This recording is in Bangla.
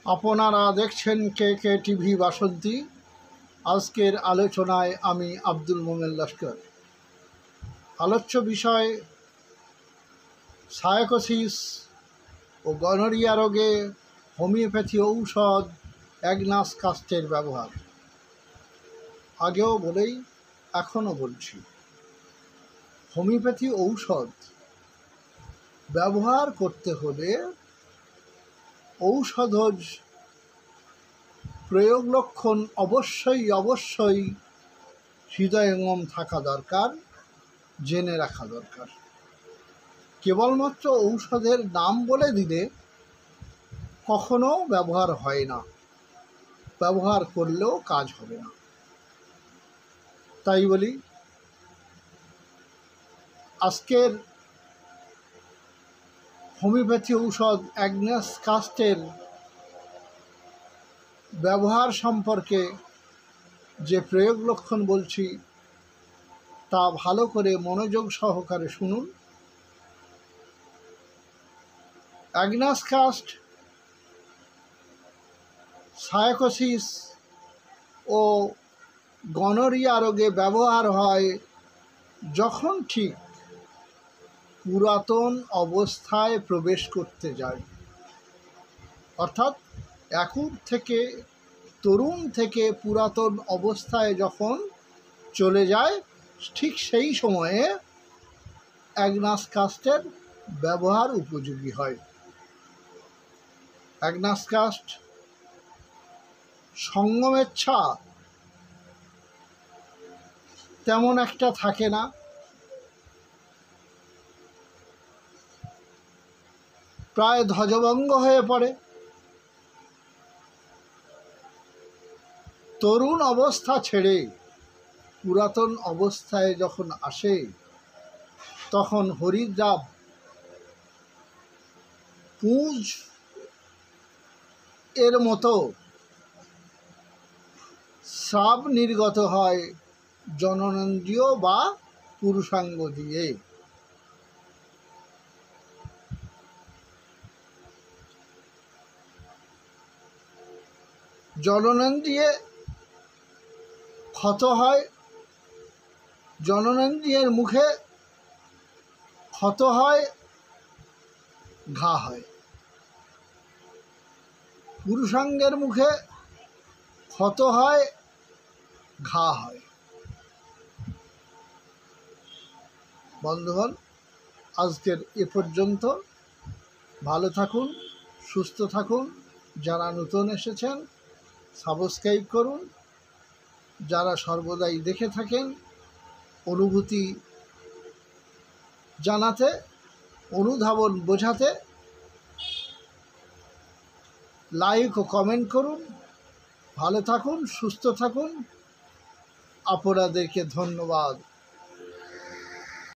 আপনারা দেখছেন কে টিভি বাসন্তী। আজকের আলোচনায় আমি আব্দুল মোমেন লস্কর। আলোচ্য বিষয় সায়াকোসিস ও গনোরিয়া রোগে হোমিওপ্যাথি ঔষধ অ্যাগনাস কাস্টের ব্যবহার। আগেও বলেই এখনও বলছি, হোমিওপ্যাথি ঔষধ ব্যবহার করতে হলে ঔষধজ প্রয়োগ লক্ষণ অবশ্যই হৃদয়ঙ্গম থাকা দরকার, জেনে রাখা দরকার। কেবলমাত্র ঔষধের নাম বলে দিলে কখনো ব্যবহার হয় না, ব্যবহার করলেও কাজ হবে না। তাই বলি, আজকের হোমিওপ্যাথি ঔষধ অ্যাগনাস কাস্টের ব্যবহার সম্পর্কে যে প্রয়োগ লক্ষণ বলছি তা ভালো করে মনোযোগ সহকারে শুনুন। অ্যাগনাস কাস্ট সায়াকোসিস ও গনোরিয়া রোগে ব্যবহার হয় যখন ঠিক পুরাতন অবস্থায় প্রবেশ করতে যায়, অর্থাৎ একুর থেকে তরুণ থেকে পুরাতন অবস্থায় যখন চলে যায়, ঠিক সেই সময়ে অ্যাগনাস কাস্টের ব্যবহার উপযোগী হয়। অ্যাগনাস কাস্ট সঙ্গমেচ্ছা তেমন একটা থাকে না, প্রায় ধ্বজভঙ্গ হয়ে পড়ে। তরুণ অবস্থা ছেড়ে পুরাতন অবস্থায় যখন আসে, তখন হরিদ্রাব পুঁজ এর মতো স্রাব নির্গত হয় জননেন্দ্রিয় বা পুরুষাঙ্গ দিয়ে। জননেন্দ্রিয়ে ক্ষত হয়, জননেন্দ্রিয়ের মুখে ক্ষত হয়, ঘা হয়। পুরুষাঙ্গের মুখে ক্ষত হয়, ঘা হয়। বন্ধুগণ, আজকের এ পর্যন্ত। ভালো থাকুন, সুস্থ থাকুন। যারা নতুন এসেছেন সাবস্ক্রাইব করুন। যারা সর্বদাই দেখে থাকেন, অনুভূতি জানাতে, অনুধাবন বোঝাতে লাইক ও কমেন্ট করুন। ভালো থাকুন, সুস্থ থাকুন। আপনাদেরকে ধন্যবাদ।